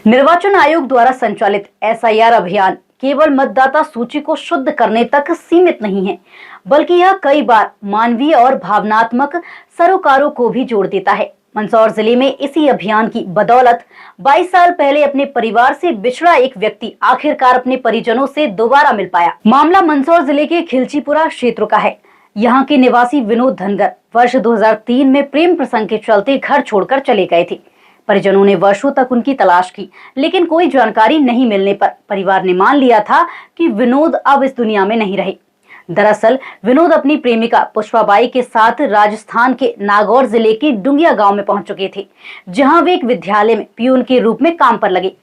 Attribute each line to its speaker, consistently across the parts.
Speaker 1: निर्वाचन आयोग द्वारा संचालित एसआईआर अभियान केवल मतदाता सूची को शुद्ध करने तक सीमित नहीं है, बल्कि यह कई बार मानवीय और भावनात्मक सरोकारों को भी जोड़ देता है। मंदसौर जिले में इसी अभियान की बदौलत 22 साल पहले अपने परिवार से बिछड़ा एक व्यक्ति आखिरकार अपने परिजनों से दोबारा मिल पाया। मामला मंदसौर जिले के खिलचीपुरा क्षेत्र का है। यहाँ के निवासी विनोद धनगर वर्ष 2003 में प्रेम प्रसंग के चलते घर छोड़कर चले गए थे। परिजनों ने वर्षों तक उनकी तलाश की, लेकिन कोई जानकारी नहीं मिलने पर परिवार ने मान लिया था कि विनोद अब इस दुनिया में नहीं रहे। दरअसल विनोद अपनी प्रेमिका पुष्पाबाई के साथ राजस्थान के नागौर जिले के डुंगिया गांव में पहुंच चुके थे, जहां वे एक विद्यालय में पियून के रूप में काम पर लगे।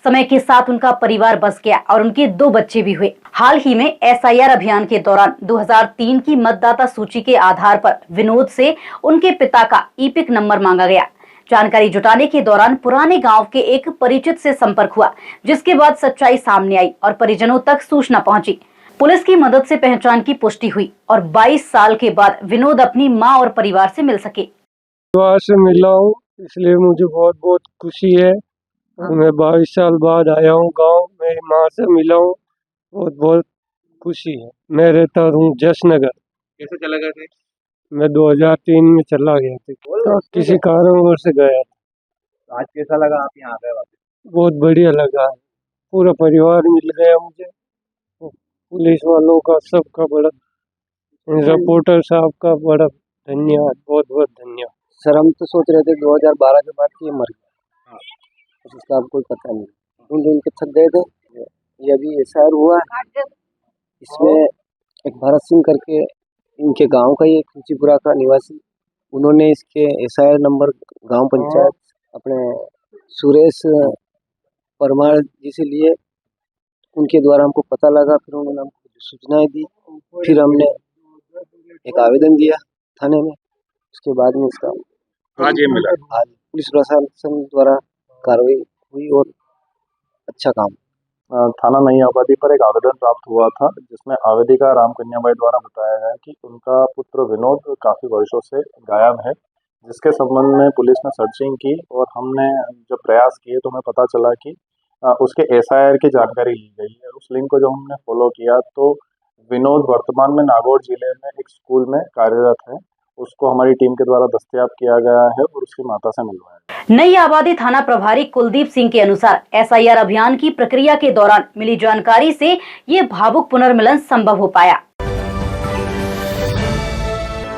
Speaker 1: समय के साथ उनका परिवार बस गया और उनके 2 बच्चे भी हुए। हाल ही में एसआईआर अभियान के दौरान 2003 की मतदाता सूची के आधार पर विनोद से उनके पिता का ईपिक नंबर मांगा गया। जानकारी जुटाने के दौरान पुराने गांव के एक परिचित से संपर्क हुआ, जिसके बाद सच्चाई सामने आई और परिजनों तक सूचना पहुंची। पुलिस की मदद से पहचान की पुष्टि हुई और 22 साल के बाद विनोद अपनी मां और परिवार से मिल सके।
Speaker 2: परिवार से मिला हूँ, इसलिए मुझे बहुत बहुत खुशी है। मैं 22 साल बाद आया हूँ गांव, मेरी माँ से मिला हूँ, बहुत बहुत खुशी है। मैं रहता हूँ जसनगर।
Speaker 3: कैसे चला गए थे?
Speaker 2: मैं 2003 में चला गया था, किसी कारणवश से गया था।
Speaker 3: आज कैसा लगा आप यहाँ आ गए वापस?
Speaker 2: बहुत बढ़िया लगा, पूरा परिवार मिल गया मुझे। पुलिस वालों का सबका बड़ा, रिपोर्टर साहब का बड़ा धन्यवाद, बहुत बहुत धन्यवाद।
Speaker 4: सर हम तो सोच रहे थे 2012 के बाद कि ये मर गया, उसका अब कोई पता नहीं। ढूंढ के थक गए थे। ये अभी एसआईआर हुआ, इसमें एक भरत सिंह करके इनके गांव का, ये खिलचीपुरा का निवासी, उन्होंने इसके एसआईआर नंबर गांव पंचायत अपने सुरेश परमार जी से लिए। उनके द्वारा हमको पता लगा, फिर उन्होंने हमको सूचनाएं दी, फिर हमने एक आवेदन दिया थाने में। उसके बाद में इसका
Speaker 3: आज ये मिला।
Speaker 4: आज पुलिस प्रशासन द्वारा कार्रवाई हुई और अच्छा काम।
Speaker 5: थाना नई आबादी पर एक आवेदन प्राप्त हुआ था, जिसमें आवेदिका राम कन्याबाई द्वारा बताया गया कि उनका पुत्र विनोद काफी वर्षों से गायब है, जिसके संबंध में पुलिस ने सर्चिंग की और हमने जब प्रयास किए तो हमें पता चला कि उसके एसआईआर की जानकारी ली गई है। उस लिंक को जब हमने फॉलो किया तो विनोद वर्तमान में नागौर जिले में एक स्कूल में कार्यरत है। उसको हमारी टीम के द्वारा दस्तयाब किया गया है और उसकी माता से मिलवाया।
Speaker 1: नई आबादी थाना प्रभारी कुलदीप सिंह के अनुसार एसआईआर अभियान की प्रक्रिया के दौरान मिली जानकारी से ये भावुक पुनर्मिलन संभव हो पाया।